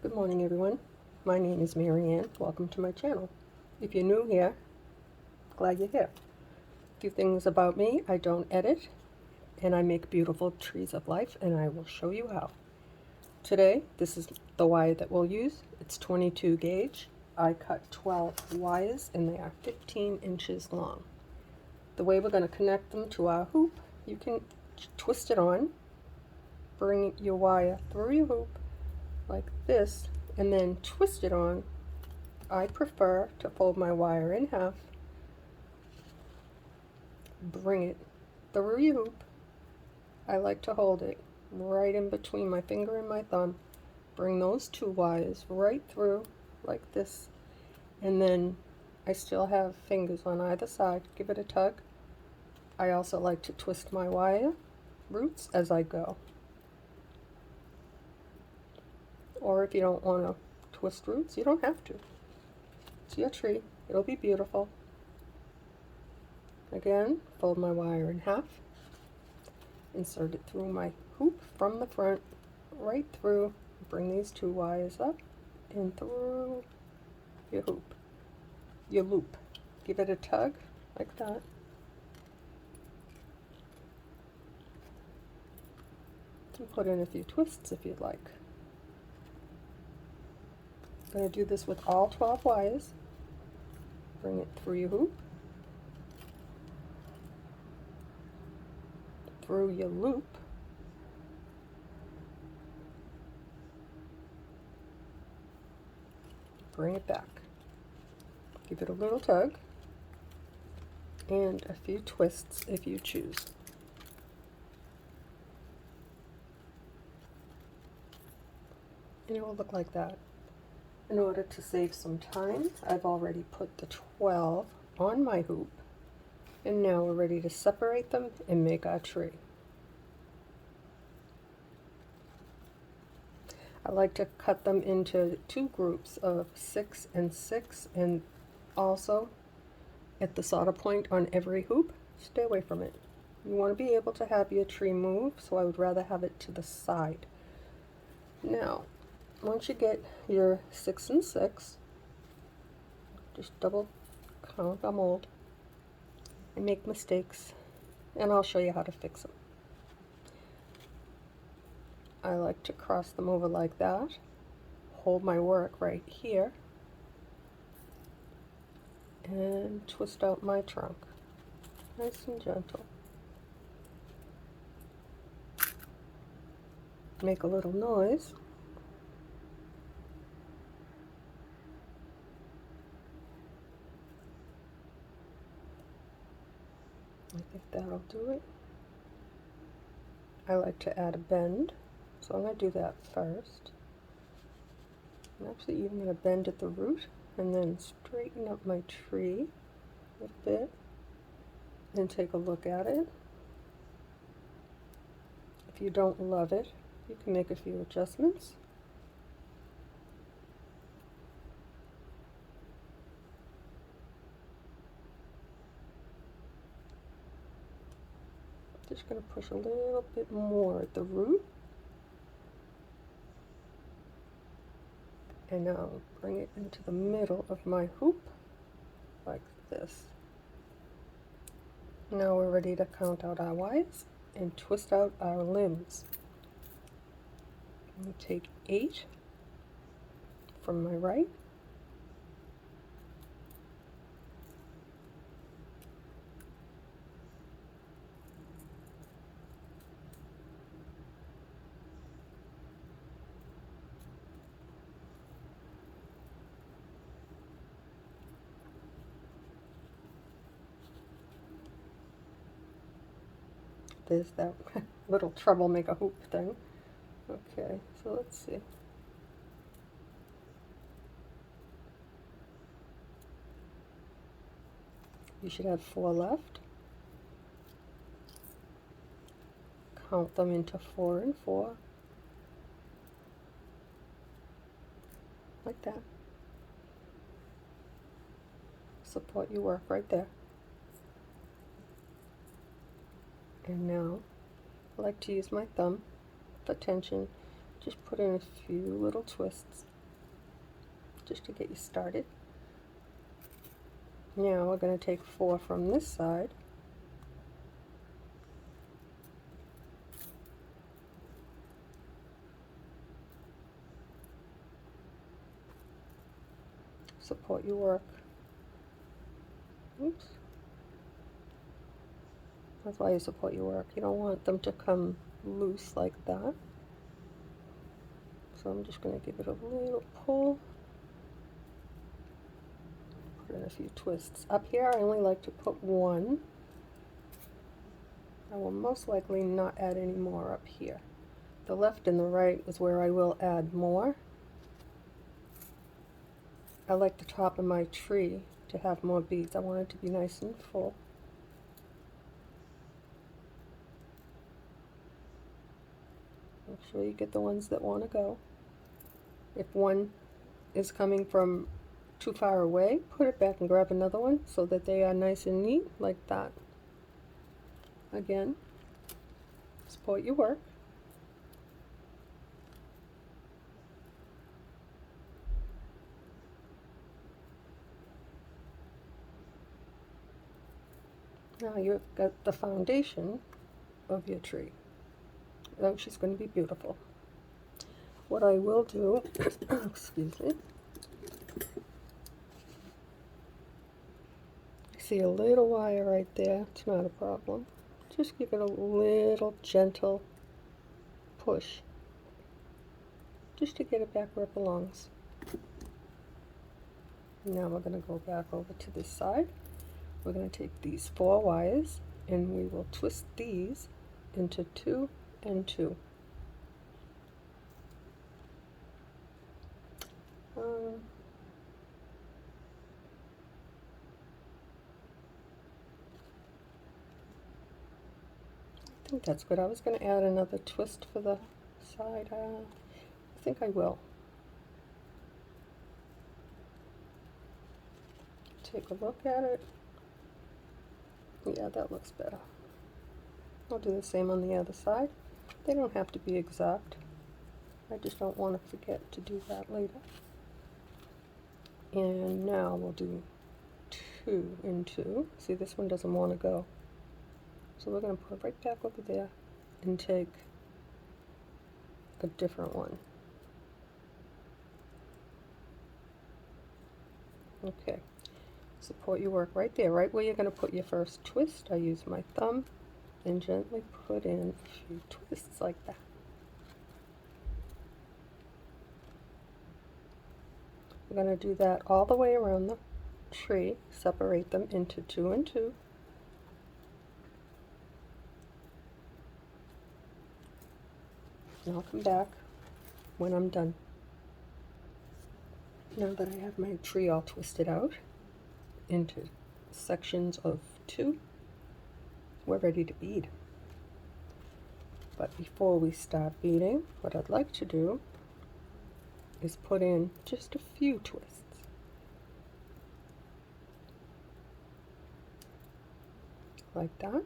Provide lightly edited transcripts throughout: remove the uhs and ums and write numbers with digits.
Good morning, everyone. My name is Marianne. Welcome to my channel. If you're new here, glad you're here. A few things about me: I don't edit, and I make beautiful trees of life, and I will show you how. Today, this is the wire that we'll use. It's 22 gauge. I cut 12 wires, and they are 15 inches long. The way we're going to connect them to our hoop, you can twist it on, bring your wire through your hoop like this, and then twist it on. I prefer to fold my wire in half, bring it through your hoop. I like to hold it right in between my finger and my thumb. Bring those two wires right through like this, and then I still have fingers on either side. Give it a tug. I also like to twist my wire roots as I go. Or if you don't want to twist roots, you don't have to. It's your tree. It'll be beautiful. Again, fold my wire in half. Insert it through my hoop from the front, right through. Bring these two wires up and through your hoop, your loop. Give it a tug like that. And put in a few twists if you'd like. I'm going to do this with all 12 wires. Bring it through your hoop, through your loop, bring it back. Give it a little tug and a few twists if you choose. And it will look like that. In order to save some time, I've already put the 12 on my hoop, and now we're ready to separate them and make our tree. I like to cut them into two groups of 6 and 6, and also at the solder point on every hoop, stay away from it. You want to be able to have your tree move, so I would rather have it to the side. Now, once you get your 6 and 6, just double count them old. I make mistakes, and I'll show you how to fix them. I like to cross them over like that, hold my work right here, and twist out my trunk, nice and gentle. Make a little noise. I think that'll do it. I like to add a bend, so I'm going to do that first. I'm actually even going to bend at the root and then straighten up my tree a little bit and take a look at it. If you don't love it, you can make a few adjustments. Just going to push a little bit more at the root. And now bring it into the middle of my hoop, like this. Now we're ready to count out our wires and twist out our limbs. I'm take 8 from my right. There's that little troublemaker hoop thing. Okay, so let's see. You should have 4 left. Count them into 4 and 4. Like that. Support your work right there. And now, I like to use my thumb for tension. Just put in a few little twists. just to get you started. Now we're going to take 4 from this side. Support your work. Oops. That's why you support your work. You don't want them to come loose like that. So I'm just going to give it a little pull. Put in a few twists. Up here I only like to put 1. I will most likely not add any more up here. The left and the right is where I will add more. I like the top of my tree to have more beads. I want it to be nice and full. Make sure you get the ones that want to go. If one is coming from too far away, put it back and grab another one so that they are nice and neat like that. Again, support your work. Now you've got the foundation of your tree. Oh, she's going to be beautiful. What I will do, excuse me, see a little wire right there. It's not a problem. Just give it a little gentle push, just to get it back where it belongs. Now we're going to go back over to this side. We're going to take these 4 wires and we will twist these into 2 and 2. I think that's good. I was going to add another twist for the side. I think I will. Take a look at it. Yeah, that looks better. I'll do the same on the other side. They don't have to be exact. I just don't want to forget to do that later. And now we'll do 2 and 2. See, this one doesn't want to go. So we're going to put it right back over there and take a different one. Okay. Support your work right there, right where you're going to put your first twist. I use my thumb and gently put in a few twists like that. We're going to do that all the way around the tree. Separate them into 2 and 2. And I'll come back when I'm done. Now that I have my tree all twisted out into sections of 2, we're ready to bead. But before we start beading, what I'd like to do is put in just a few twists. Like that.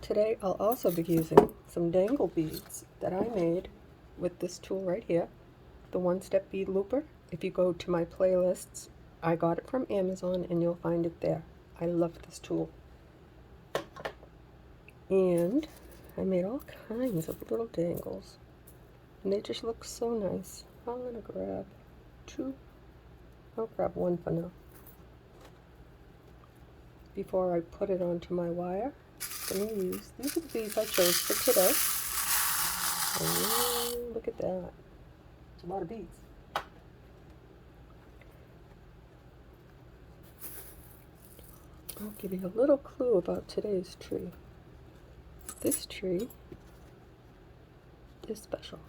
Today I'll also be using some dangle beads that I made with this tool right here, the One-Step Bead Looper. If you go to my playlists, I got it from Amazon and you'll find it there. I love this tool. And I made all kinds of little dangles. And they just look so nice. I'm going to grab 2. I'll grab 1 for now. Before I put it onto my wire, I'm going to use, these are the beads I chose for today. Oh, look at that. It's a lot of beads. I'll give you a little clue about today's tree. This tree is special.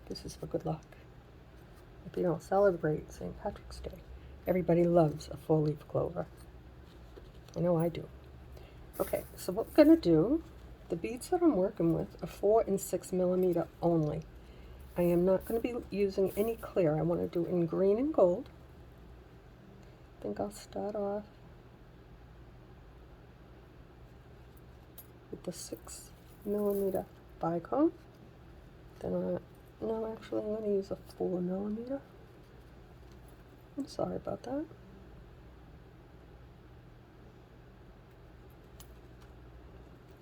This is for good luck. If you don't celebrate St. Patrick's Day, everybody loves a 4-leaf clover. I know I do. Okay, so what we're going to do, the beads that I'm working with are 4 and 6 millimeter only. I am not going to be using any clear. I want to do it in green and gold. I think I'll start off with the 6 millimeter bicone. Then no, actually I'm going to use a 4mm. I'm sorry about that.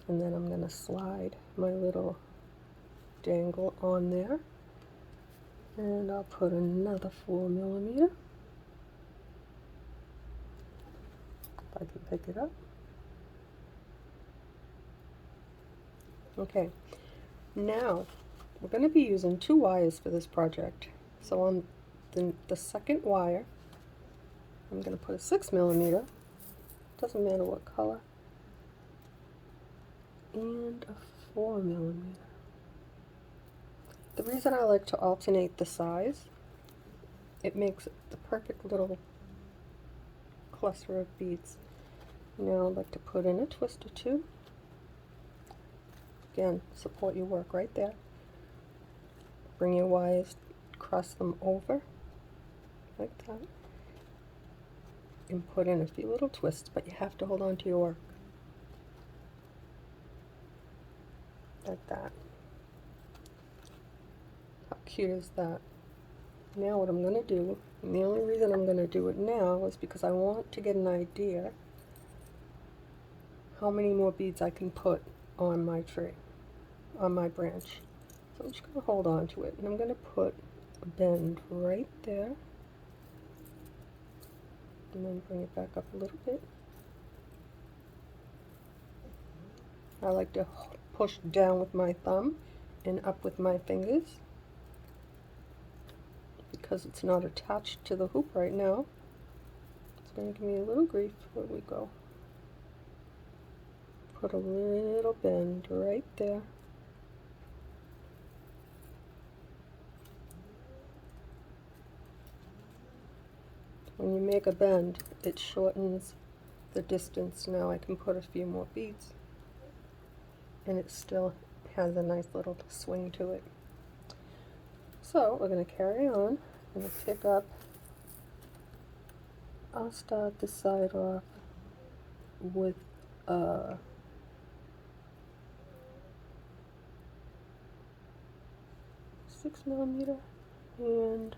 And then I'm going to slide my little dangle on there. And I'll put another 4mm. If I can pick it up. Okay, now we're going to be using 2 wires for this project. So on the second wire, I'm going to put a 6mm, doesn't matter what color, and a 4mm. The reason I like to alternate the size, it makes the perfect little cluster of beads. Now I'd like to put in a twist or 2. Again, support your work right there. Bring your wires, cross them over like that, and put in a few little twists, but you have to hold on to your work like that. How cute is that? Now what I'm going to do, and the only reason I'm going to do it now is because I want to get an idea how many more beads I can put on my tree, on my branch. So I'm just going to hold on to it, and I'm going to put a bend right there, and then bring it back up a little bit. I like to push down with my thumb and up with my fingers because it's not attached to the hoop right now. It's going to give me a little grief. Where we go? Put a little bend right there. When you make a bend, it shortens the distance. Now I can put a few more beads, and it still has a nice little swing to it. So we're going to carry on. I'm going to pick up, I'll start the side off with a 6mm, and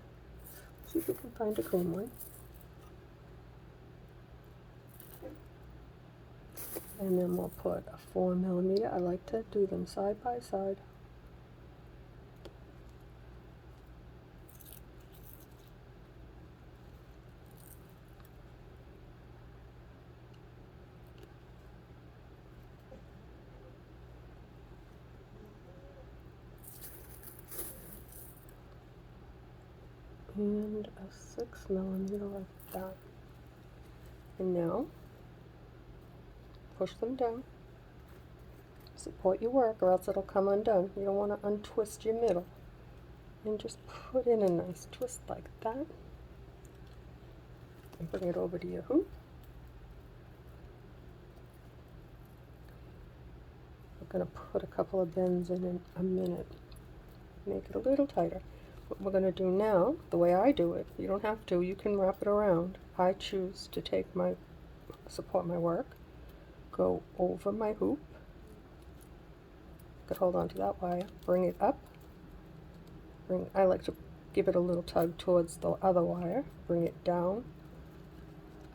see if we can find a clean one. And then we'll put a 4mm. I like to do them side by side. And a 6mm like that. And now push them down. Support your work or else it'll come undone. You don't want to untwist your middle. And just put in a nice twist like that. And bring it over to your hoop. We're going to put a couple of bends in a minute. Make it a little tighter. What we're going to do now, the way I do it, you don't have to, you can wrap it around. I choose to take support my work, go over my hoop, could hold on to that wire, bring it up, I like to give it a little tug towards the other wire, bring it down,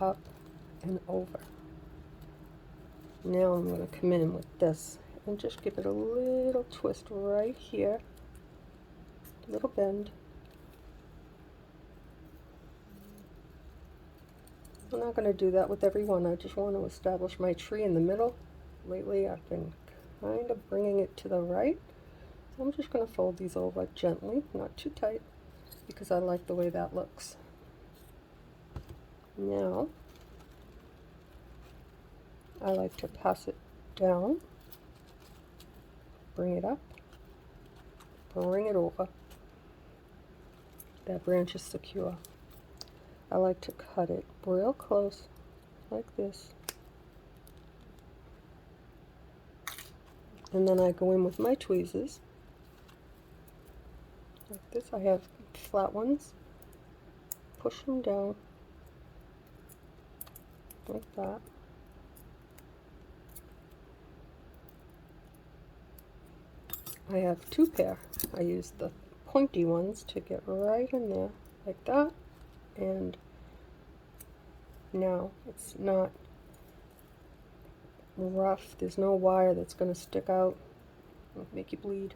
up, and over. Now I'm going to come in with this and just give it a little twist right here, little bend. I'm not going to do that with every one. I just want to establish my tree in the middle. Lately I've been kind of bringing it to the right. So I'm just going to fold these over gently, not too tight, because I like the way that looks. Now I like to pass it down, bring it up, bring it over. That branch is secure. I like to cut it real close, like this. And then I go in with my tweezers, like this. I have flat ones. Push them down, like that. I have two pair. I use the pointy ones to get right in there like that, and now it's not rough. There's no wire that's going to stick out and make you bleed.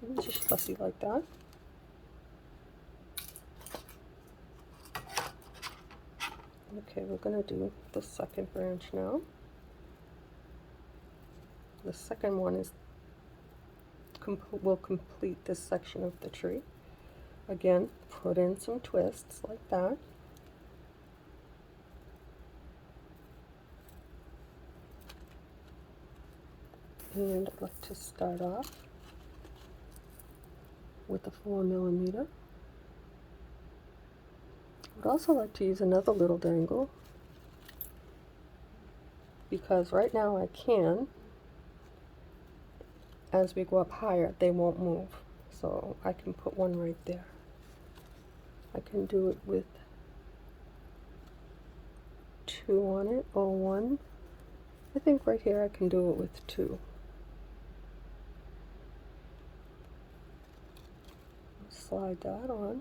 And just fussy like that. Okay, we're going to do the second branch now. The second one is will complete this section of the tree. Again, put in some twists like that. And I'd like to start off with a 4mm. I'd also like to use another little dangle, because right now I can. As we go up higher, they won't move. So I can put one right there. I can do it with 2 on it, or 1. I think right here I can do it with 2. Slide that on.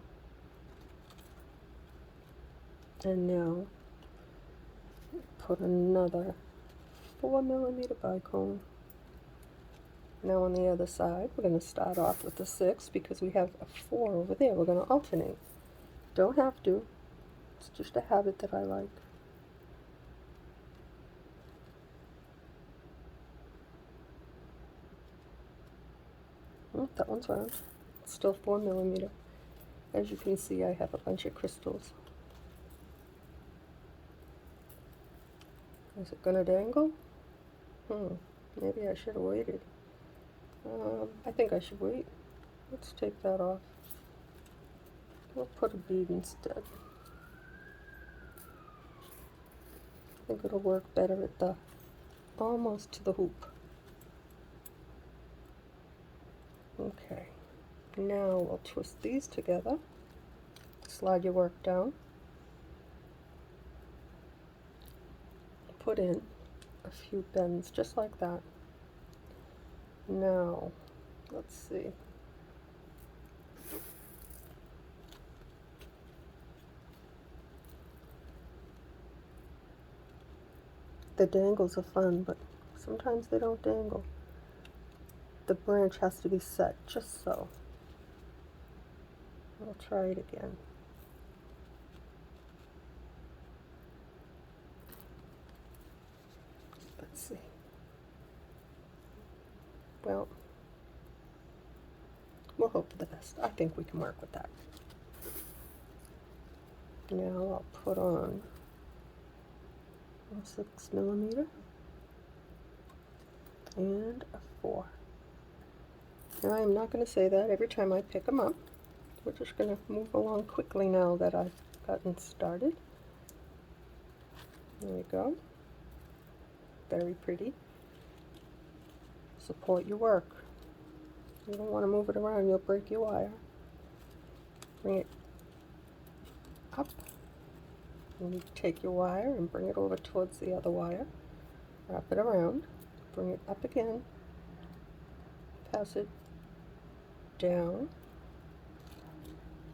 And now put another 4mm bicone. Now on the other side, we're going to start off with a 6 because we have a 4 over there. We're going to alternate. Don't have to. It's just a habit that I like. That one's round. It's still 4mm. As you can see, I have a bunch of crystals. Is it going to dangle? Maybe I should have waited. I think I should wait. Let's take that off. We'll put a bead instead. I think it'll work better at the almost to the hoop. Okay, now we'll twist these together. Slide your work down. Put in a few bends just like that. Now, let's see. The dangles are fun, but sometimes they don't dangle. The branch has to be set just so. I'll try it again. Let's see. Well, we'll hope for the best. I think we can work with that. Now I'll put on a 6mm and a 4. Now I'm not going to say that every time I pick them up. We're just going to move along quickly now that I've gotten started. There we go. Very pretty. Support your work. You don't want to move it around, you'll break your wire. Bring it up. And you take your wire and bring it over towards the other wire. Wrap it around. Bring it up again. Pass it down.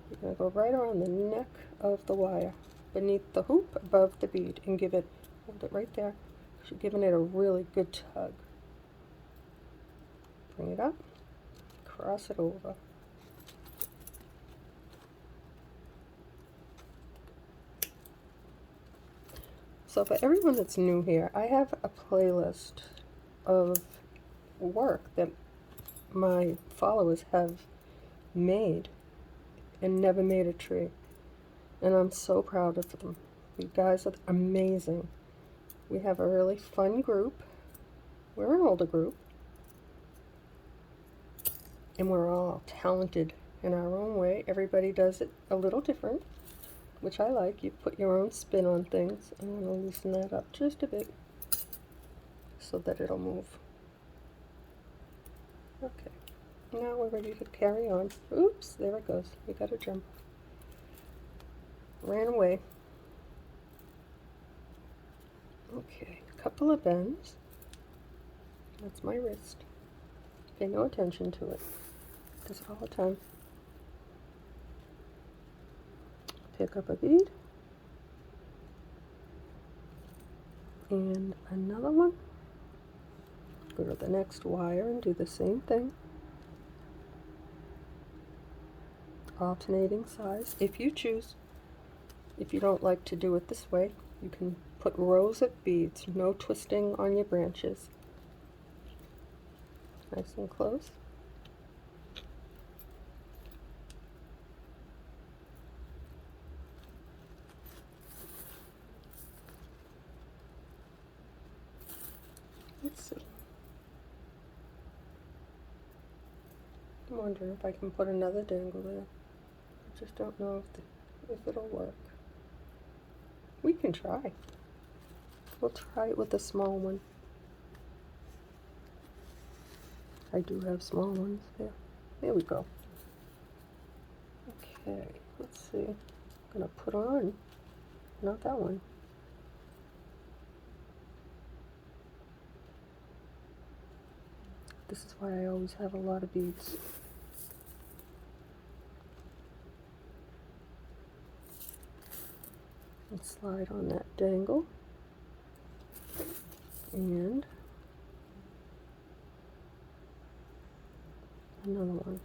You're going to go right around the neck of the wire, beneath the hoop, above the bead, and give it, hold it right there. You're giving it a really good tug. Bring it up, cross it over. So for everyone that's new here, I have a playlist of work that my followers have made and never made a tree. And I'm so proud of them. You guys are amazing. We have a really fun group. We're an older group. And we're all talented in our own way. Everybody does it a little different, which I like. You put your own spin on things. I'm going to loosen that up just a bit so that it'll move. Okay. Now we're ready to carry on. Oops, there it goes. We got to jump. Ran away. Okay, a couple of bends. That's my wrist. Pay no attention to it. Does it all the time. Pick up a bead. And another one. Go to the next wire and do the same thing. Alternating size, if you choose. If you don't like to do it this way, you can put rows of beads, no twisting on your branches. Nice and close. Let's see. I'm wondering if I can put another dangle there. I just don't know if it'll work. We can try. We'll try it with a small one. I do have small ones there. There we go. Okay, let's see. I'm gonna put on, not that one. This is why I always have a lot of beads. And slide on that dangle. And another one.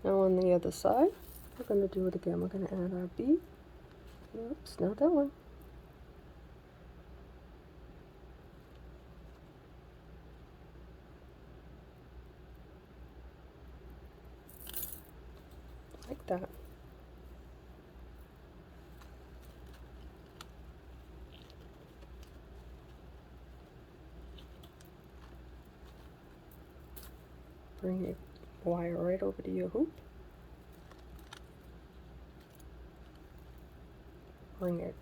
Now on the other side, we're going to do it again. We're going to add our bead. Oops, not that one. Like that. Bring your wire right over to your hoop. Bring it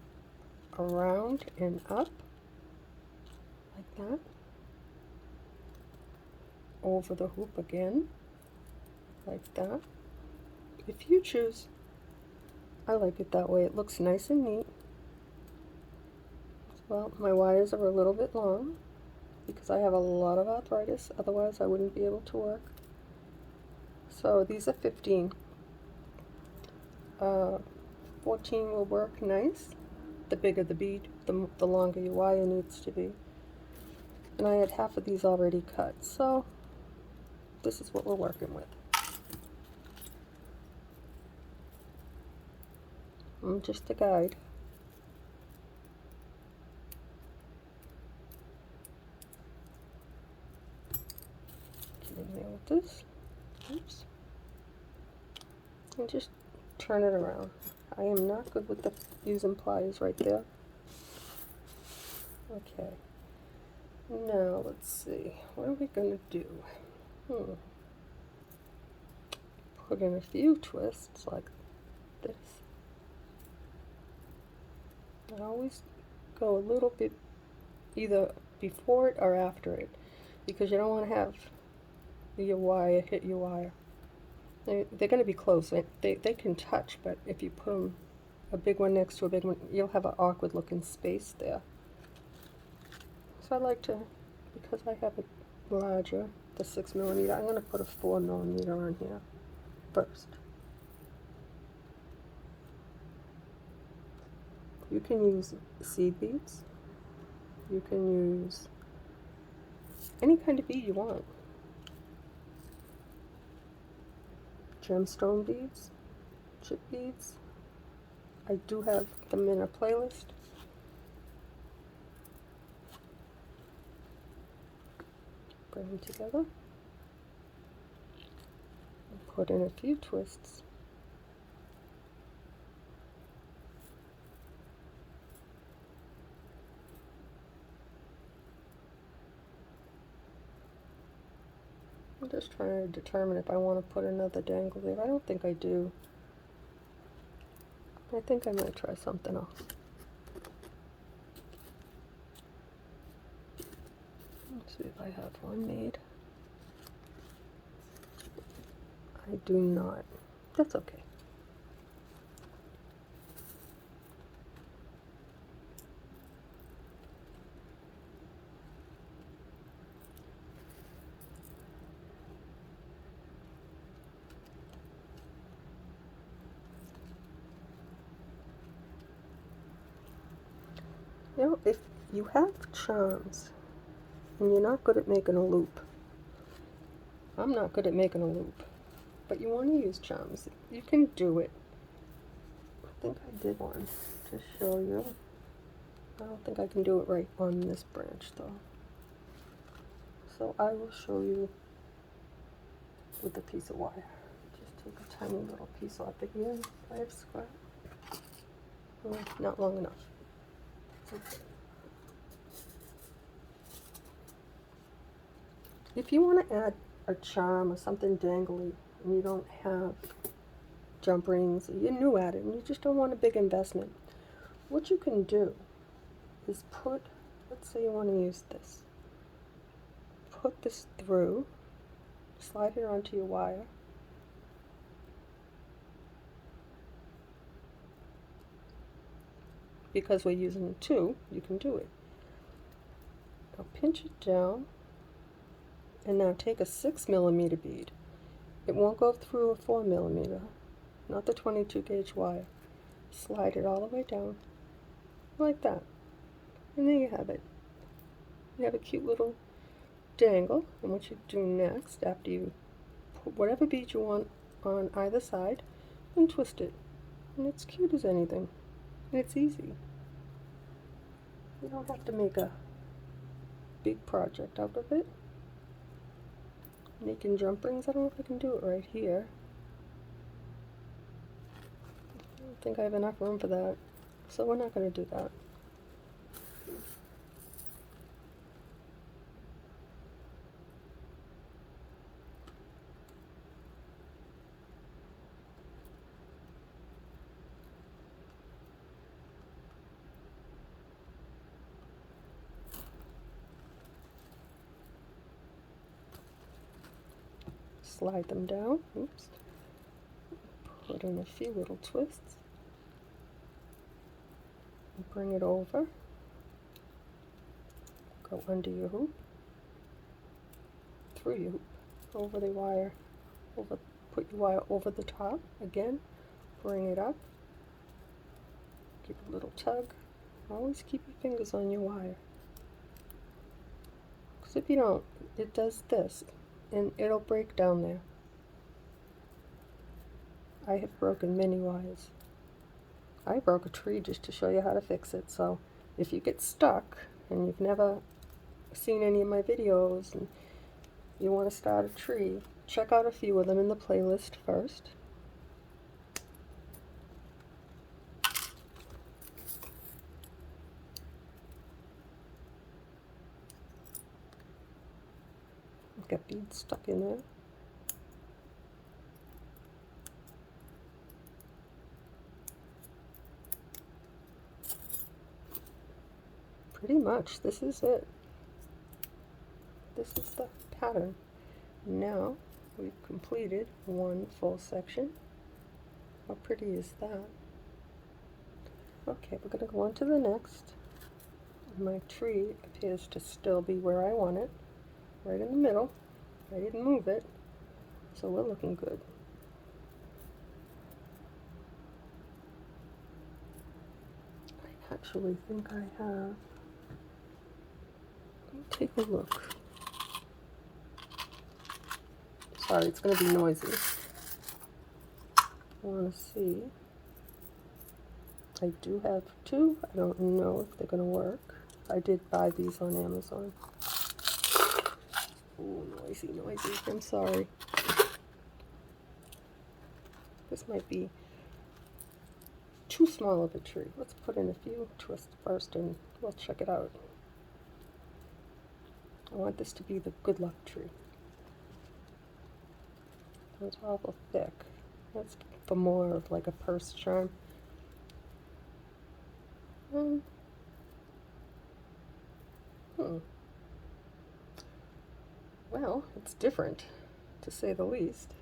around and up, like that. Over the hoop again, like that. If you choose, I like it that way. It looks nice and neat. Well, my wires are a little bit long because I have a lot of arthritis, otherwise I wouldn't be able to work. So these are 15. 14 will work nice. The bigger the bead, the longer your wire needs to be. And I had half of these already cut, so this is what we're working with. I'm just a guide. Get in there with this. Oops. And just turn it around. I am not good with using pliers right there. Okay. Now let's see. What are we going to do? Put in a few twists like this. I always go a little bit either before it or after it, because you don't want to have your wire hit your wire. They're going to be close. They can touch, but if you put them a big one next to a big one, you'll have an awkward looking space there. So I like to, because I have it larger, the 6mm, I'm going to put a 4mm on here first. You can use seed beads. You can use any kind of bead you want. Gemstone beads, chip beads. I do have them in a playlist. Bring them together. And put in a few twists. I'm just trying to determine if I want to put another dangle there. I don't think I do. I think I might try something else. Let's see if I have one made. I do not. That's okay. You know, if you have charms and you're not good at making a loop, I'm not good at making a loop, but you want to use charms, you can do it. I think I did one to show you. I don't think I can do it right on this branch though. So I will show you with a piece of wire. Just take a tiny little piece off the end. I have scrap. Oh, not long enough. Okay. If you want to add a charm or something dangly and you don't have jump rings, or you're new at it and you just don't want a big investment, what you can do is put, let's say you want to use this, put this through, slide it onto your wire, because we're using two, you can do it. Now pinch it down, and now take a 6mm bead. It won't go through a 4mm, not the 22 gauge wire. Slide it all the way down, like that. And there you have it. You have a cute little dangle, and what you do next, after you put whatever bead you want on either side, and twist it. And it's cute as anything. And it's easy. You don't have to make a big project out of it. Making jump rings, I don't know if I can do it right here. I don't think I have enough room for that, so we're not going to do that. Slide them down, oops, put in a few little twists, and bring it over, go under your hoop, through your hoop, over the wire, put your wire over the top, again, bring it up, give a little tug, always keep your fingers on your wire, because if you don't, it does this, and it'll break down there. I have broken many wires. I broke a tree just to show you how to fix it, so if you get stuck and you've never seen any of my videos and you want to start a tree, check out a few of them in the playlist first. Got beads stuck in there. Pretty much, this is it. This is the pattern. Now we've completed one full section. How pretty is that? Okay, we're going to go on to the next. My tree appears to still be where I want it, right in the middle. I didn't move it, so we're looking good. I actually think I have. Let me take a look. Sorry, it's going to be noisy. I want to see. I do have two. I don't know if they're going to work. I did buy these on Amazon. Oh, noisy, noisy. I'm sorry. This might be too small of a tree. Let's put in a few twists first and we'll check it out. I want this to be the good luck tree. It's awful thick. That's for more of like a purse charm. Well, it's different, to say the least.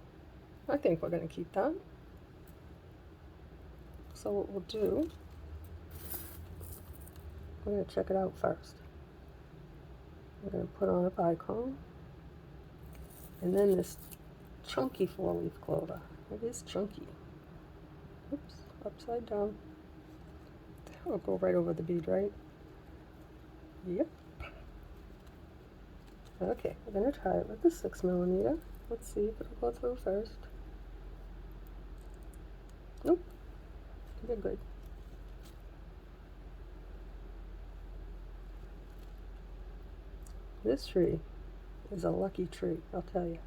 I think we're going to keep that. So what we'll do, we're going to check it out first. We're going to put on a bicone, and then this chunky 4-leaf clover. It is chunky. Oops, upside down. That'll go right over the bead, right? Yep. Okay, we're going to try it with the 6mm. Let's see if it'll go through first. Nope. You're good. This tree is a lucky tree, I'll tell you.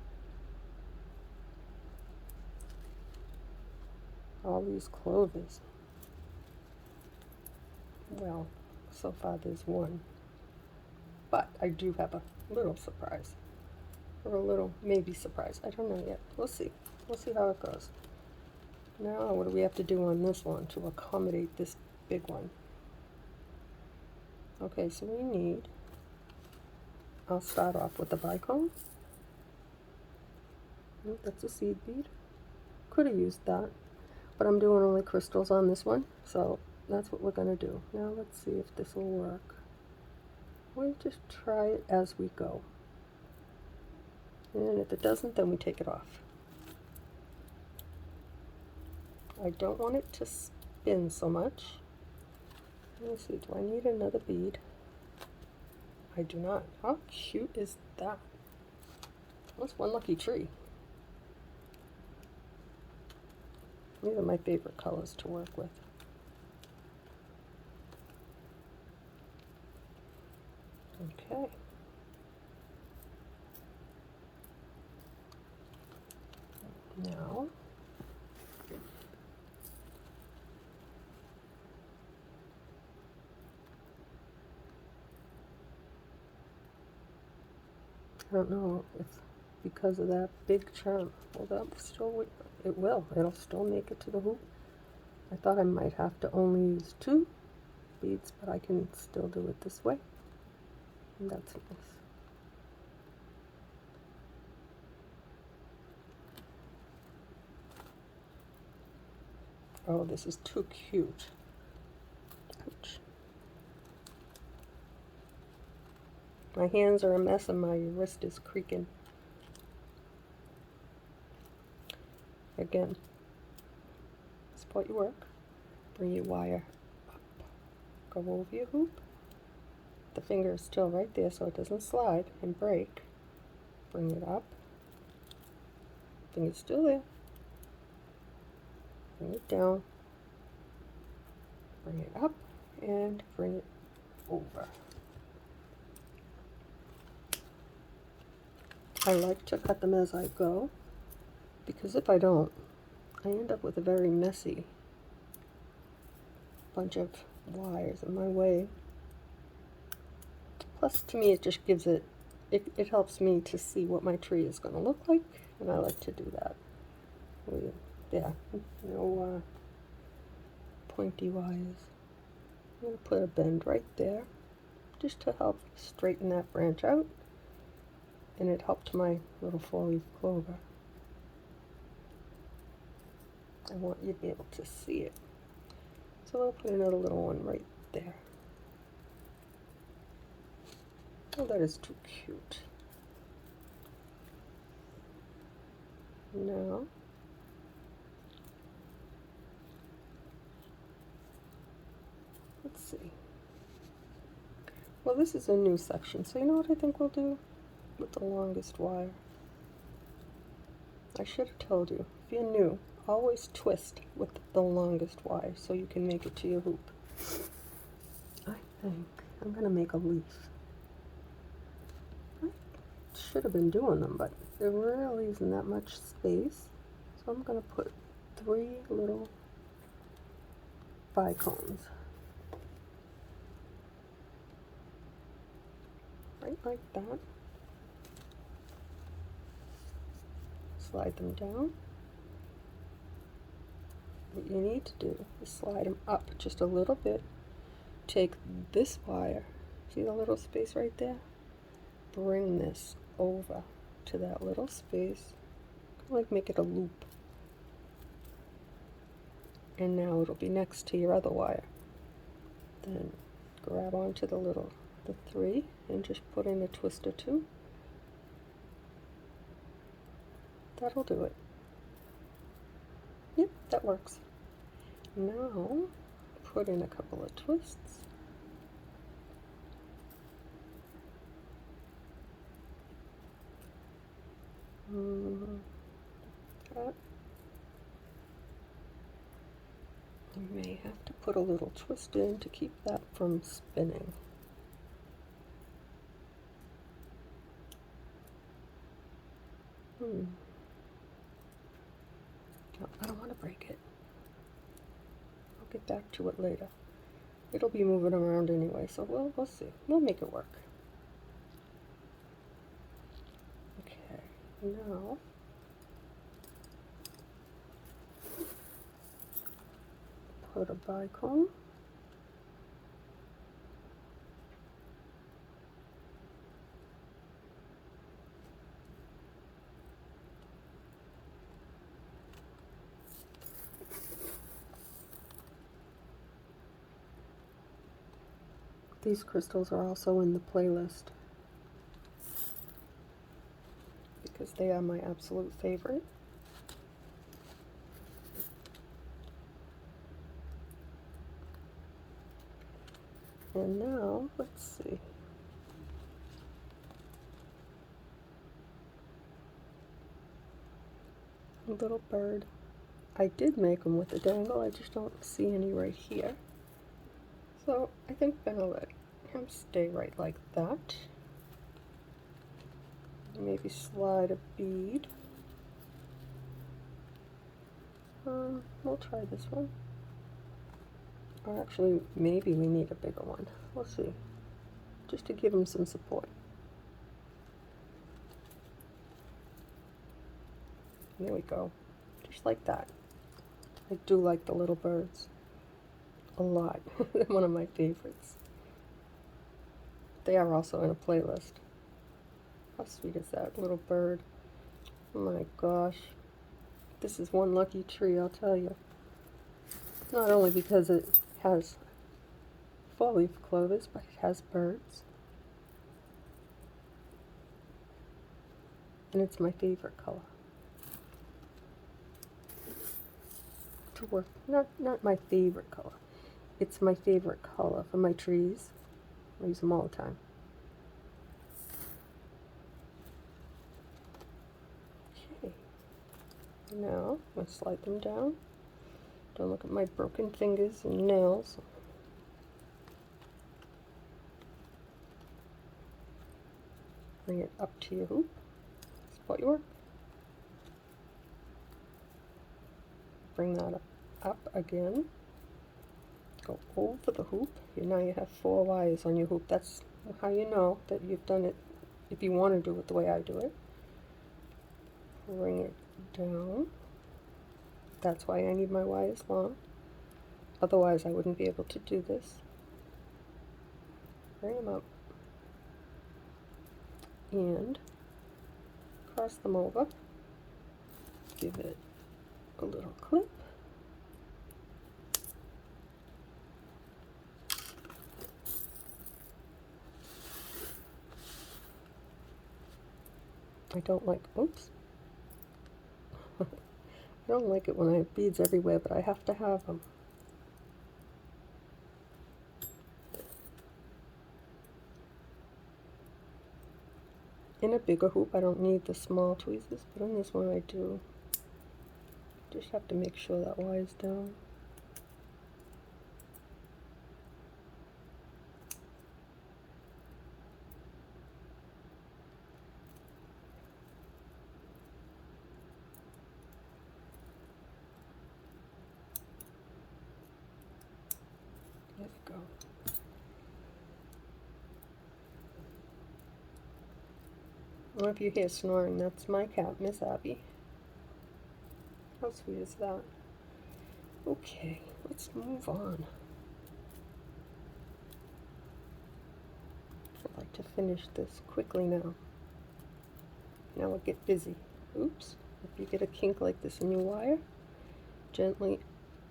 All these clovers. Well, so far there's one. But I do have a little surprise. Or a little maybe surprise. I don't know yet. We'll see. We'll see how it goes. Now, what do we have to do on this one to accommodate this big one? Okay, so we need, I'll start off with the bicone. That's a seed bead. Could have used that, but I'm doing only crystals on this one, so that's what we're going to do. Now let's see if this will work. We'll just try it as we go. And if it doesn't, then we take it off. I don't want it to spin so much. Let's see, do I need another bead? I do not. How cute is that? That's one lucky tree. These are my favorite colors to work with. Okay. Now, I don't know if because of that big charm, well, that still, it will. It'll still make it to the hoop. I thought I might have to only use 2 beads, but I can still do it this way. And that's nice. Oh, this is too cute. Ouch. My hands are a mess and my wrist is creaking. Again, support your work. Bring your wire up. Go over your hoop. The finger is still right there so it doesn't slide and break. Bring it up. Finger's still there. Bring it down. Bring it up and bring it over. I like to cut them as I go, because if I don't, I end up with a very messy bunch of wires in my way. Plus, to me, it just gives it helps me to see what my tree is going to look like, and I like to do that. Yeah, no pointy wires. I'm going to put a bend right there, just to help straighten that branch out, and it helped my little 4-leaf clover. I want you to be able to see it. So I'll put another little one right there. Oh, that is too cute. Now, let's see. Well, this is a new section, so you know what I think we'll do with the longest wire? I should have told you, if you're new, always twist with the longest wire so you can make it to your hoop. I think I'm going to make a leaf. I should have been doing them, but there really isn't that much space. So I'm going to put 3 little bicones. Right like that. Slide them down. What you need to do is slide them up just a little bit. Take this wire, see the little space right there? Bring this over to that little space, like make it a loop. And now it'll be next to your other wire. Then grab onto the 3 and just put in a twist or 2. That'll do it. Yep, that works. Now, put in a couple of twists. put a little twist in to keep that from spinning. No, I don't want to break it. I'll get back to it later. It'll be moving around anyway, so we'll see. We'll make it work. Okay, now put a bicone. These crystals are also in the playlist because they are my absolute favorite. And now, let's see. A little bird. I did make them with a dangle, I just don't see any right here. So I think I'm gonna let him stay right like that. Maybe slide a bead. We'll try this one. Or actually, maybe we need a bigger one. We'll see. Just to give him some support. There we go. Just like that. I do like the little birds a lot. They're one of my favorites. They are also in a playlist. How sweet is that little bird? Oh my gosh. This is one lucky tree, I'll tell you. Not only because it has four-leaf clovers, but it has birds. And it's my favorite color. To work, not my favorite color. It's my favorite color for my trees. I use them all the time. Okay. Now, I'm going to slide them down. Don't look at my broken fingers and nails. Bring it up to your hoop. Spot your work. Bring that up again. Go over the hoop. Now you have 4 wires on your hoop. That's how you know that you've done it, if you want to do it the way I do it. Bring it down. That's why I need my wires long. Otherwise I wouldn't be able to do this. Bring them up. And cross them over. Give it a little clip. I don't like, oops. I don't like it when I have beads everywhere, but I have to have them. In a bigger hoop, I don't need the small tweezers, but on this one I do. Just have to make sure that wire's down. There we go. Well, if you hear snoring, that's my cat, Miss Abby. How sweet is that? Okay, let's move on. I'd like to finish this quickly now. Now we'll get busy. Oops. If you get a kink like this in your wire, gently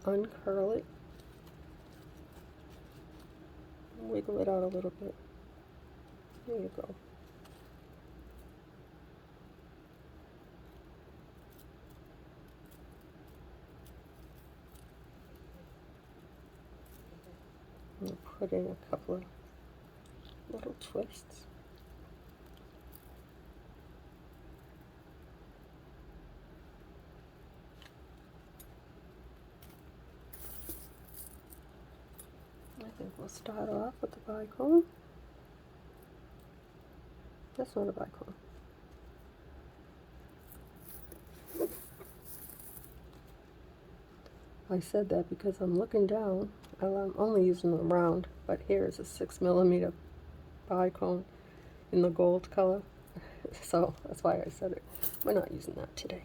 uncurl it. Wiggle it out a little bit. There you go. And put in a couple of little twists. think we'll start off with the bicone. That's not a bicone. I said that because I'm looking down. I'm only using the round, but here is a 6mm bicone in the gold color. So that's why I said it. We're not using that today.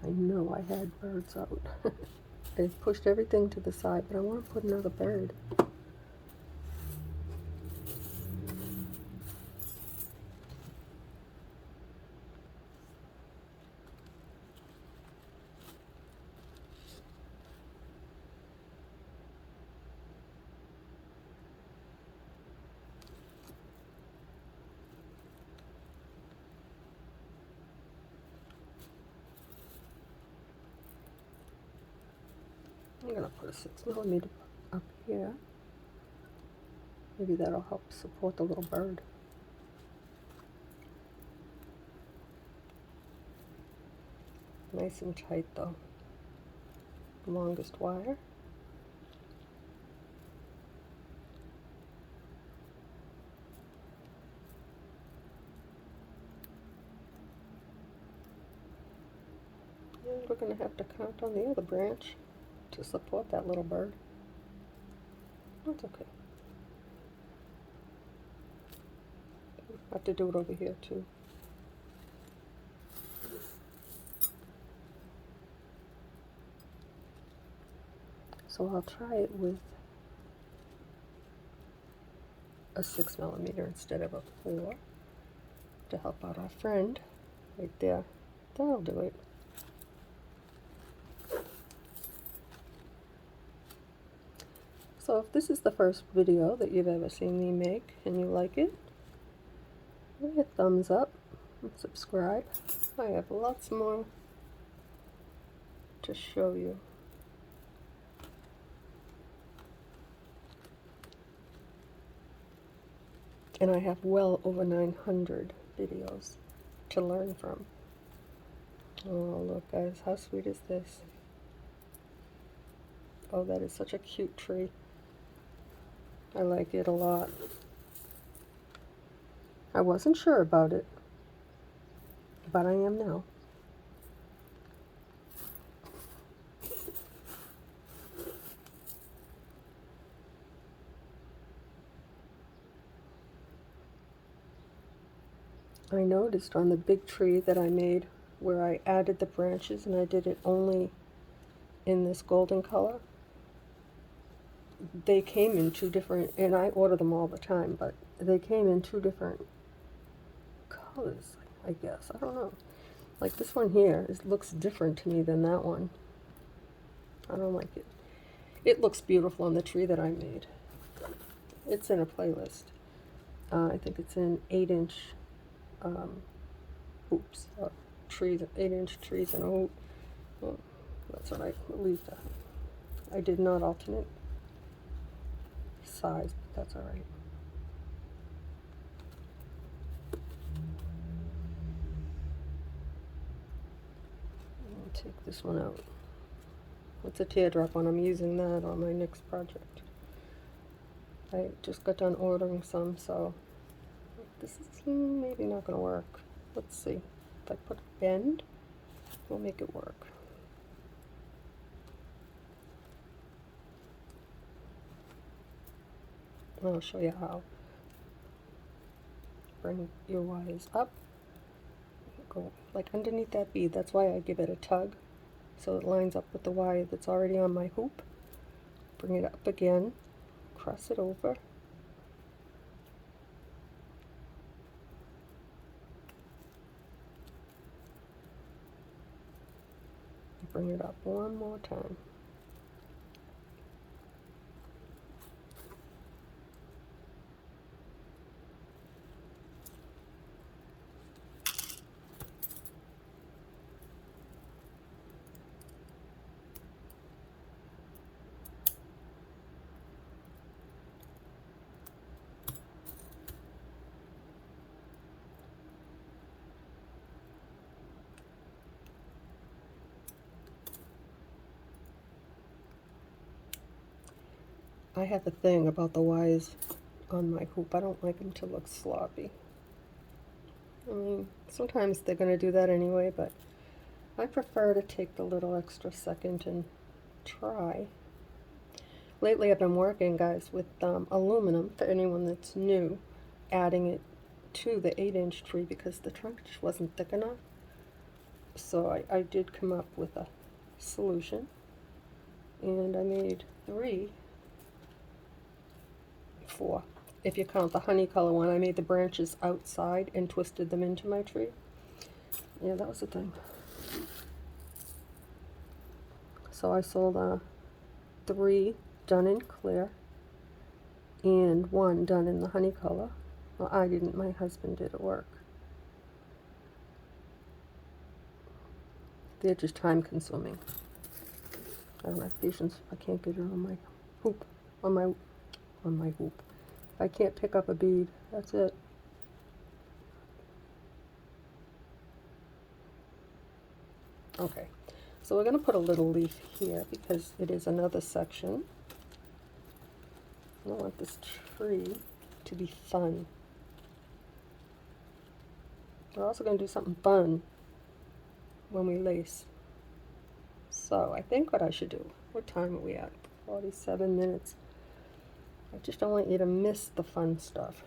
I know I had birds out. I pushed everything to the side, but I want to put another bird. I'm going to put a 6mm up here. Maybe that'll help support the little bird. Nice and tight though. Longest wire. And we're going to have to count on the other branch to support that little bird. That's okay. I have to do it over here too. So I'll try it with a 6mm instead of a 4 to help out our friend right there. That'll do it. So if this is the first video that you've ever seen me make and you like it, give me a thumbs up and subscribe. I have lots more to show you. And I have well over 900 videos to learn from. Oh, look guys, how sweet is this? Oh, that is such a cute tree. I like it a lot. I wasn't sure about it, but I am now. I noticed on the big tree that I made where I added the branches and I did it only in this golden color, they came in two different, and I order them all the time, but they came in two different colors, I guess. I don't know. Like this one here, it looks different to me than that one. I don't like it. It looks beautiful on the tree that I made. It's in a playlist. I think it's in 8-inch hoops, trees, 8-inch trees in a hoop. Well, that's what I believe that. I did not alternate size, but that's all right. I'll take this one out. It's a teardrop one. I'm using that on my next project. I just got done ordering some, so this is maybe not going to work. Let's see. If I put a bend, we'll make it work. I'll show you how. Bring your wires up. Go like underneath that bead. That's why I give it a tug, so it lines up with the wire that's already on my hoop. Bring it up again. Cross it over. bring it up one more time. I have a thing about the wires on my hoop. I don't like them to look sloppy. I mean, sometimes they're going to do that anyway, but I prefer to take the little extra second and try. Lately I've been working, guys, with aluminum, for anyone that's new, adding it to the 8-inch tree because the trunk just wasn't thick enough. So I did come up with a solution, and I made 4. If you count the honey color one, I made the branches outside and twisted them into my tree. Yeah, that was the thing. So I sold 3 done in clear and 1 done in the honey color. Well, I didn't, my husband did at work. They're just time consuming. I don't have patience if I can't get it on my hoop, on my hoop. If I can't pick up a bead, that's it. Okay, so we're going to put a little leaf here because it is another section. I want this tree to be fun. We're also going to do something fun when we lace. So I think what I should do, what time are we at? 47 minutes. I just don't want you to miss the fun stuff.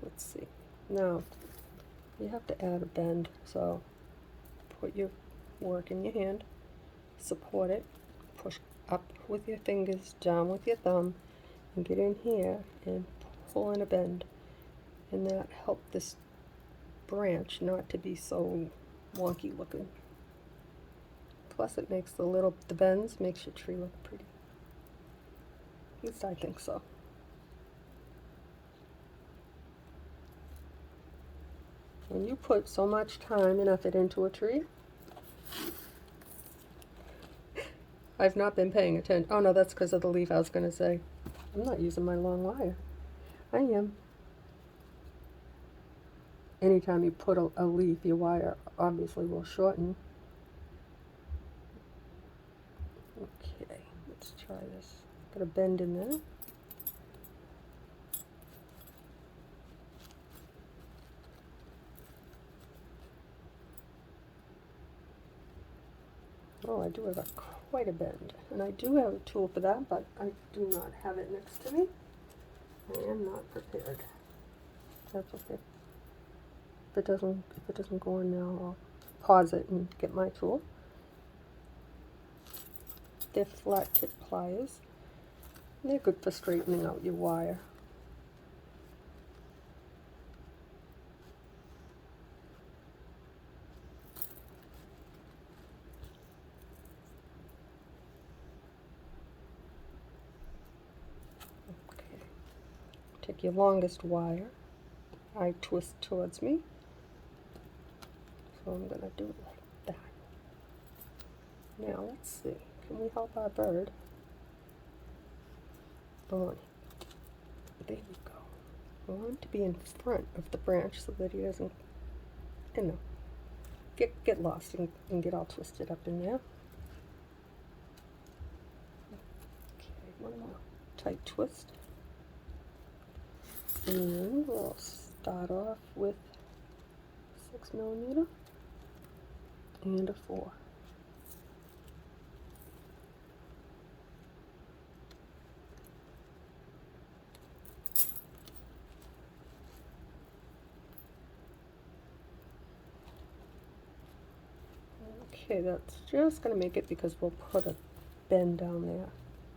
Let's see. Now, you have to add a bend, so put your work in your hand, support it, push up with your fingers, down with your thumb, and get in here and pull in a bend. And that helped this branch not to be so wonky looking. Plus it makes the bends makes your tree look pretty. At least I think so. When you put so much time and effort into a tree, I've not been paying attention. Oh no, that's because of the leaf I was going to say. I'm not using my long wire. I am. Anytime you put a leaf, your wire obviously will shorten. Okay, let's try this. Got a bend in there. Oh, I do have quite a bend. And I do have a tool for that, but I do not have it next to me. I am not prepared. That's okay. If it doesn't go in now, I'll pause it and get my tool. They're flat tip pliers. And they're good for straightening out your wire. Okay. Take your longest wire. I twist towards me. So I'm going to do it like that. Now let's see. Can we help our bird? On. There we go. I want him to be in front of the branch so that he doesn't, get lost and get all twisted up in there. Okay, one more tight twist. And we'll start off with 6mm and a 4. Okay, that's just going to make it because we'll put a bend down there.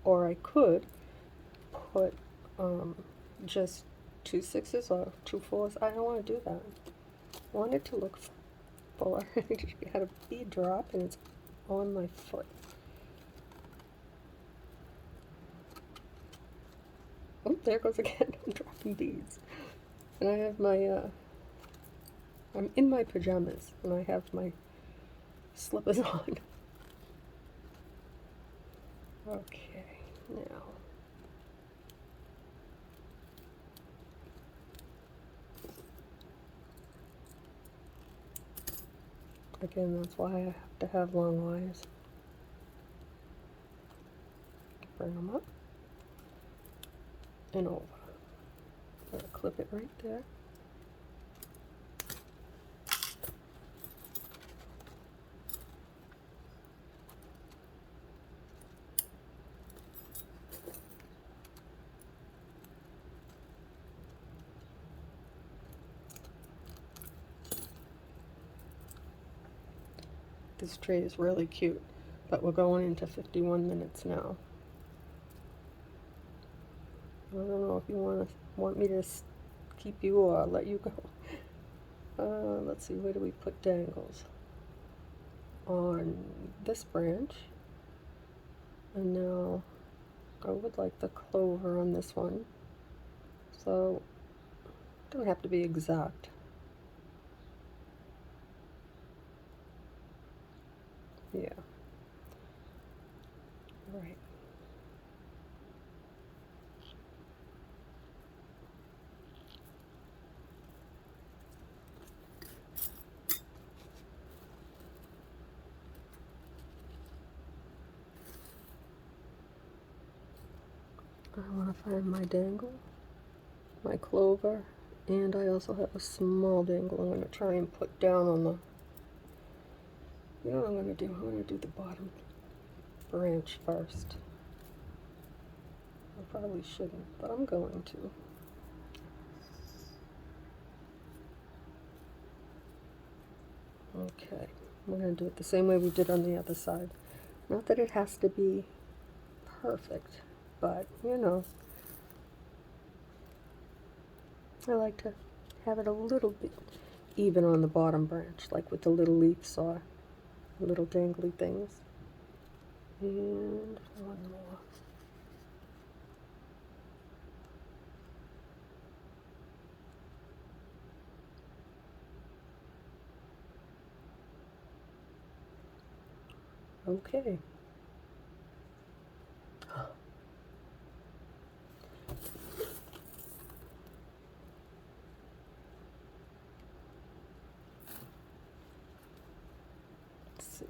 Or I could put just 2 6s or 2 4s. I don't want to do that. I want it to look puller. I had a bead drop and it's on my foot. Oh, there it goes again. I'm dropping beads. And I have my, I'm in my pajamas and I have my slippers on. Okay, now. Again, that's why I have to have long wires. Bring them up and over. I'm going to clip it right there. This tray is really cute, but we're going into 51 minutes now. I don't know if you want me to keep you or let you go. Let's see, where do we put dangles? On this branch. And now I would like the clover on this one. So it doesn't have to be exact. Yeah. Right. I want to find my dangle, my clover, and I also have a small dangle I'm going to try and put down on the, you know what I'm going to do? I'm going to do the bottom branch first. I probably shouldn't, but I'm going to. Okay, we're going to do it the same way we did on the other side. Not that it has to be perfect, but you know, I like to have it a little bit even on the bottom branch, like with the little leaves or little dangly things. And one more. Okay. Let's see.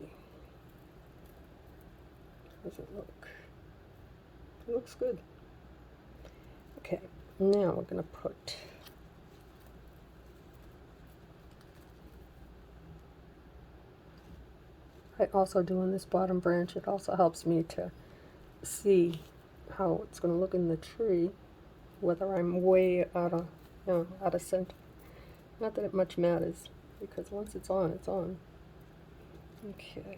How does it look? It looks good. Okay, now we're going to put I also do on this bottom branch, it also helps me to see how it's going to look in the tree, whether I'm way out of, out of center. Not that it much matters, because once it's on, it's on. Okay.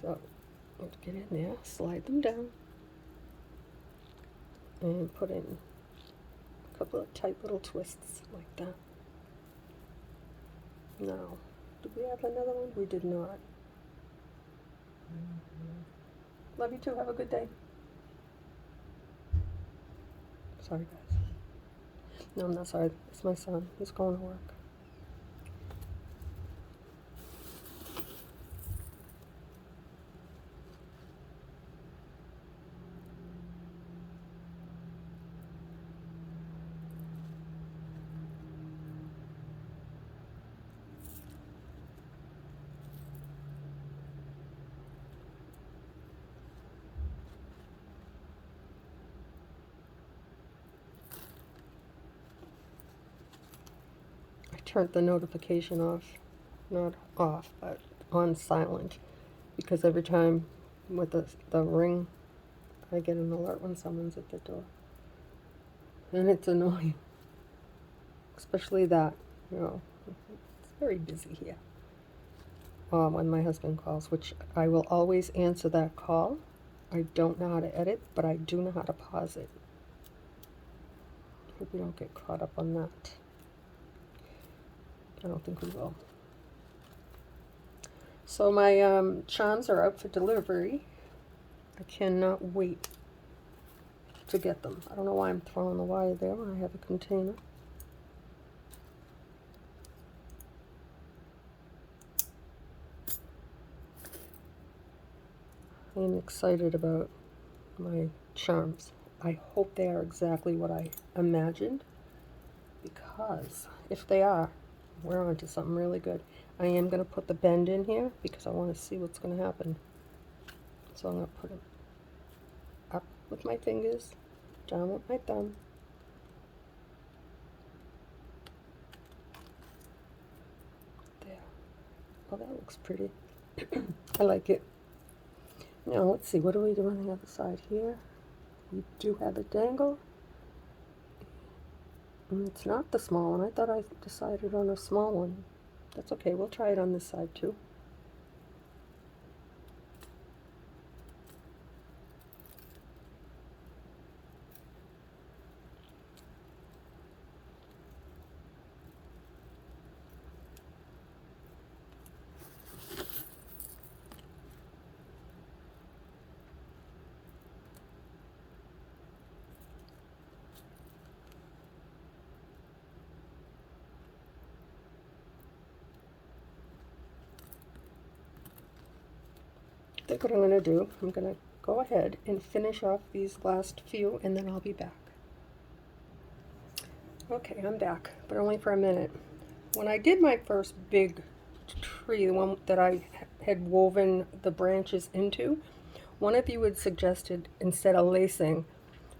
So, let's get in there, slide them down, and put in a couple of tight little twists like that. Now, did we have another one? We did not. Love you too. Have a good day. Sorry, guys. No, I'm not sorry. It's my son. He's going to work. I turned the notification off. Not off, but on silent. Because every time with the ring, I get an alert when someone's at the door. And it's annoying. Especially that, it's very busy here. When my husband calls, which I will always answer that call. I don't know how to edit, but I do know how to pause it. Hope we don't get caught up on that. I don't think we will. So my charms are out for delivery. I cannot wait to get them. I don't know why I'm throwing the wire there when I have a container. I am excited about my charms. I hope they are exactly what I imagined, because if they are, we're on to something really good. I am going to put the bend in here because I want to see what's going to happen. So I'm going to put them up with my fingers, down with my thumb. There. Oh, that looks pretty. I like it. Now let's see, what do we do on the other side here? We do have a dangle. And it's not the small one. I thought I decided on a small one. That's okay, we'll try it on this side too. I think what I'm going to do, I'm going to go ahead and finish off these last few, and then I'll be back. Okay, I'm back, but only for a minute. When I did my first big tree, the one that I had woven the branches into, one of you had suggested, instead of lacing,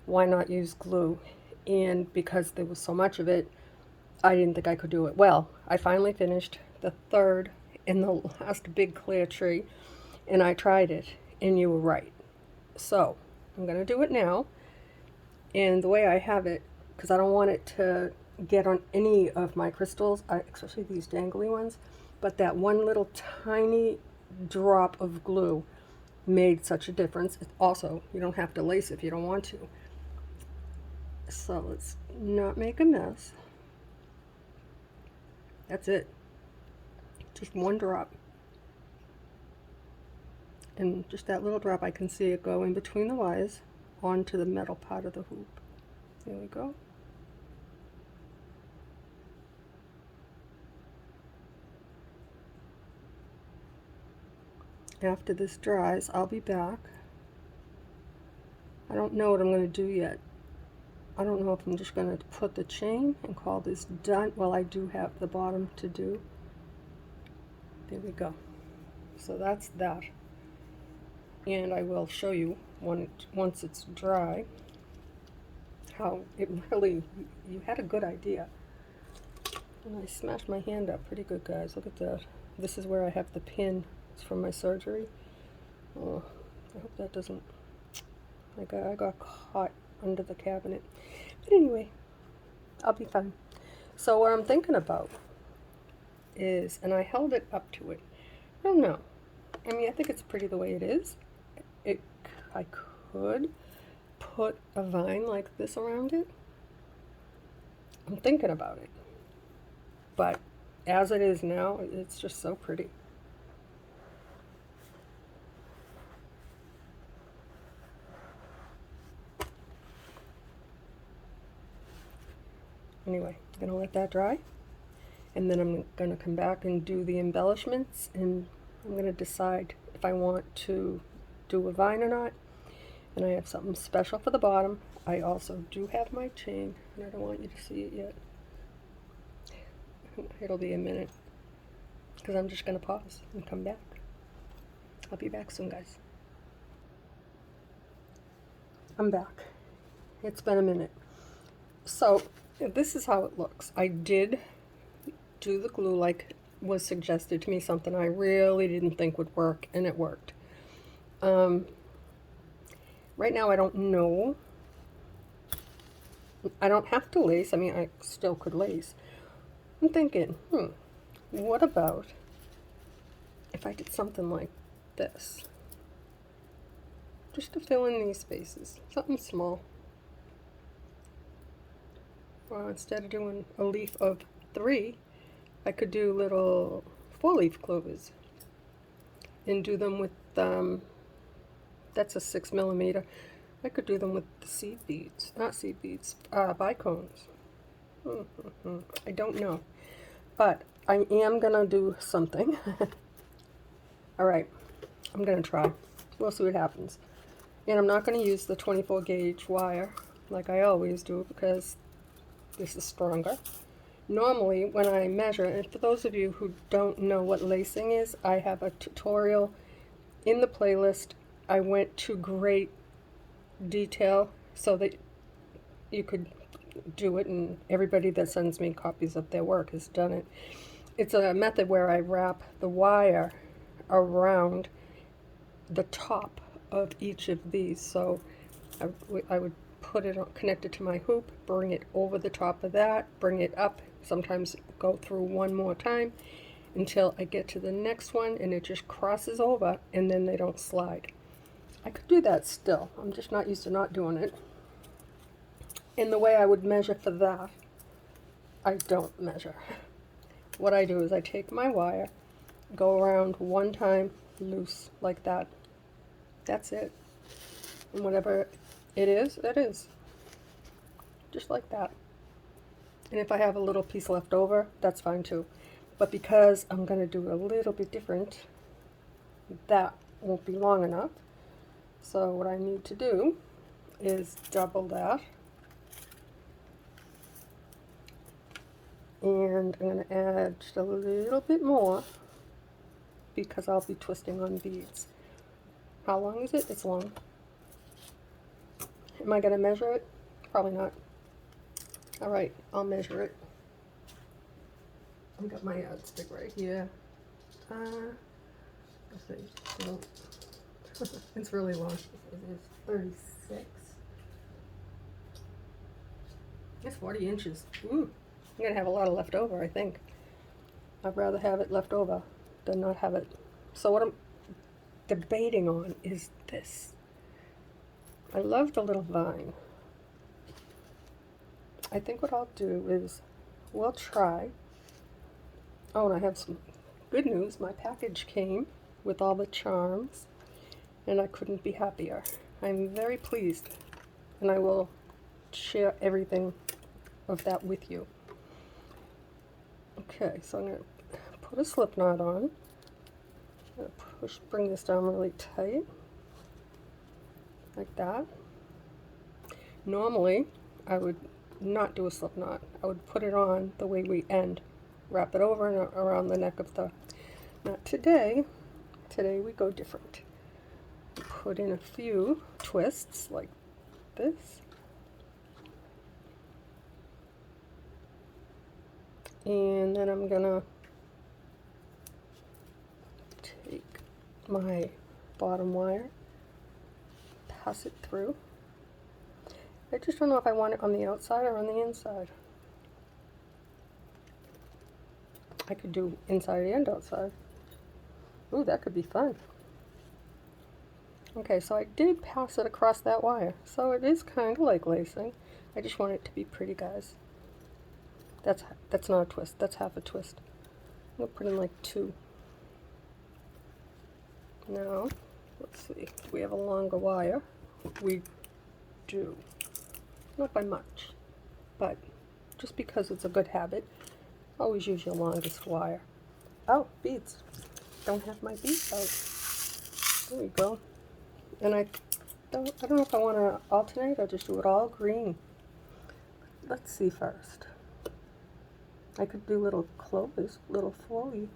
why not use glue? And because there was so much of it, I didn't think I could do it. Well, I finally finished the third and the last big clear tree, and I tried it, and you were right. So I'm going to do it now, and the way I have it, because I don't want it to get on any of my crystals, especially these dangly ones, but that one little tiny drop of glue made such a difference. Also, you don't have to lace if you don't want to. So let's not make a mess. That's it. Just one drop. And just that little drop, I can see it go in between the wires onto the metal part of the hoop. There we go. After this dries, I'll be back. I don't know what I'm going to do yet. I don't know if I'm just going to put the chain and call this done. Well, I do have the bottom to do. There we go. So that's that. And I will show you once it's dry how it really, you had a good idea. And I smashed my hand up pretty good, guys. Look at that. This is where I have the pin. It's from my surgery. Oh, I hope that doesn't, I got caught under the cabinet. But anyway, I'll be fine. So what I'm thinking about is, and I held it up to it, I don't know. I mean, I think it's pretty the way it is. I could put a vine like this around it. I'm thinking about it. But as it is now, it's just so pretty. Anyway, I'm going to let that dry. And then I'm going to come back and do the embellishments. And I'm going to decide if I want to do a vine or not. And I have something special for the bottom. I also do have my chain, and I don't want you to see it yet. It'll be a minute, because I'm just going to pause and come back. I'll be back soon, guys. I'm back. It's been a minute. So this is how it looks. I did do the glue like was suggested to me, something I really didn't think would work, and it worked. Right now I don't know. I don't have to lace. I mean, I still could lace. I'm thinking, what about if I did something like this? Just to fill in these spaces. Something small. Well, instead of doing a leaf of 3, I could do little 4-leaf clovers and do them with, that's a 6 millimeter. I could do them with the seed beads, not seed beads, bicones. I don't know, but I am gonna do something. All right, I'm gonna try. We'll see what happens. And I'm not gonna use the 24 gauge wire like I always do because this is stronger. Normally, when I measure, and for those of you who don't know what lacing is, I have a tutorial in the playlist. I went to great detail so that you could do it, and everybody that sends me copies of their work has done it. It's a method where I wrap the wire around the top of each of these. So I would put it connect it to my hoop, bring it over the top of that, bring it up, sometimes go through one more time until I get to the next one and it just crosses over and then they don't slide. I could do that still. I'm just not used to not doing it. And the way I would measure for that, I don't measure. What I do is I take my wire, go around one time loose like that. That's it. And whatever it is, it is. Just like that. And if I have a little piece left over, that's fine too. But because I'm going to do a little bit different, that won't be long enough. So what I need to do is double that. And I'm going to add just a little bit more because I'll be twisting on beads. How long is it? It's long. Am I going to measure it? Probably not. All right, I'll measure it. I've got my yardstick right here. Let's see. So, it's really long. It's 36. It's 40 inches. Ooh, I'm going to have a lot of left over, I think. I'd rather have it left over than not have it. So what I'm debating on is this. I love the little vine. I think what I'll do is we'll try. Oh, and I have some good news. My package came with all the charms, and I couldn't be happier. I'm very pleased, and I will share everything of that with you. Okay, so I'm going to put a slip knot on. I'm going to bring this down really tight, like that. Normally, I would not do a slip knot. I would put it on the way we end. Wrap it over and around the neck of the... Not today. Today we go different. Put in a few twists like this. And then I'm gonna take my bottom wire, pass it through. I just don't know if I want it on the outside or on the inside. I could do inside and outside. Ooh, that could be fun. Okay, so I did pass it across that wire. So it is kind of like lacing. I just want it to be pretty, guys. That's not a twist. That's half a twist. We'll put in like 2. Now, let's see. Do we have a longer wire? We do. Not by much, but just because it's a good habit, always use your longest wire. Oh, beads. Don't have my beads out. There we go. And I don't know if I want to alternate or just do it all green. Let's see first. I could do little clovers, little 4-leaf.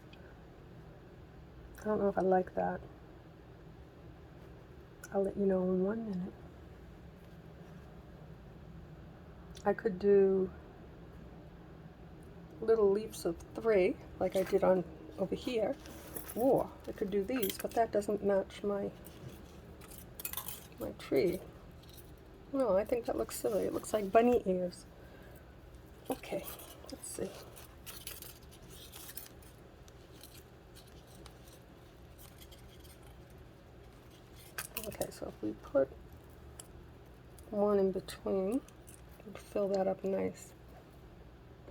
I don't know if I like that. I'll let you know in 1 minute. I could do little leaves of 3, like I did on over here. Or I could do these, but that doesn't match my tree. No, I think that looks silly. It looks like bunny ears. Okay, let's see. Okay, so if we put one in between, it would fill that up nice.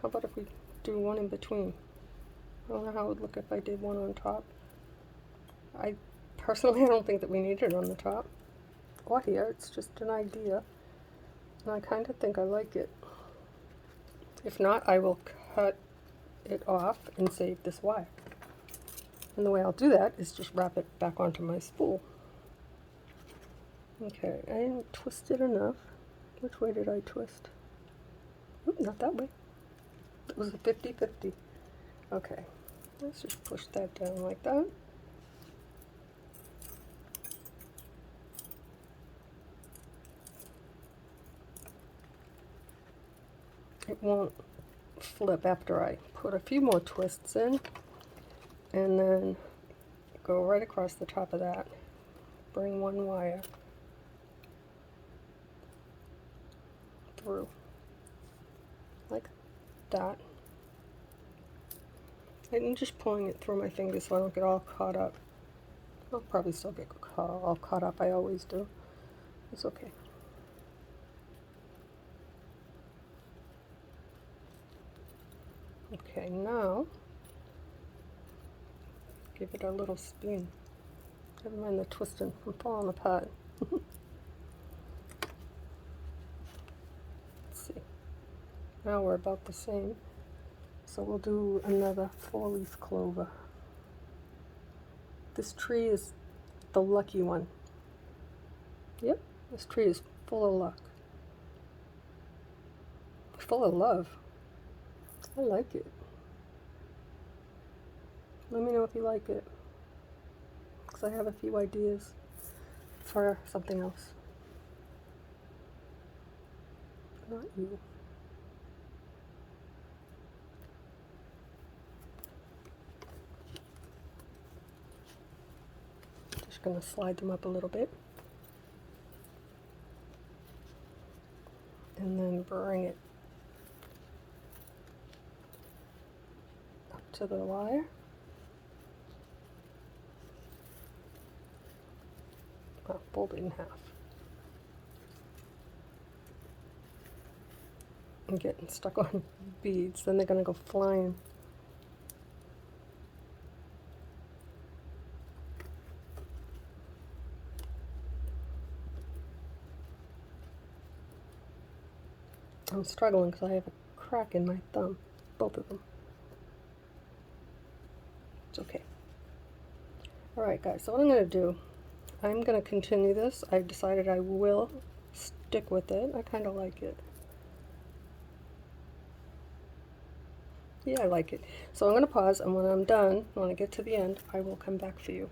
How about if we do one in between? I don't know how it would look if I did one on top. I personally, I don't think that we need it on the top or here. It's just an idea, and I kind of think I like it. If not, I will cut it off and save this wire. And the way I'll do that is just wrap it back onto my spool. Okay, I didn't twist it enough. Which way did I twist? Oop, not that way. It was a 50-50. Okay, let's just push that down like that. It won't flip after I put a few more twists in, and then go right across the top of that. Bring one wire through like that. I'm just pulling it through my fingers so I don't get all caught up. I'll probably still get all caught up. I always do. It's okay. Okay, now give it a little spin. Never mind the twisting. I'm falling apart. Let's see. Now we're about the same. So we'll do another 4-leaf clover. This tree is the lucky one. Yep, this tree is full of luck. Full of love. I like it. Let me know if you like it, because I have a few ideas for something else. Not you. Just going to slide them up a little bit. And then bring it up to the wire. Fold it in half. I'm getting stuck on beads, then they're going to go flying. I'm struggling because I have a crack in my thumb, both of them. It's okay. Alright guys, so what I'm going to do, I'm going to continue this. I've decided I will stick with it. I kind of like it. Yeah, I like it. So I'm going to pause, and when I'm done, when I get to the end, I will come back for you.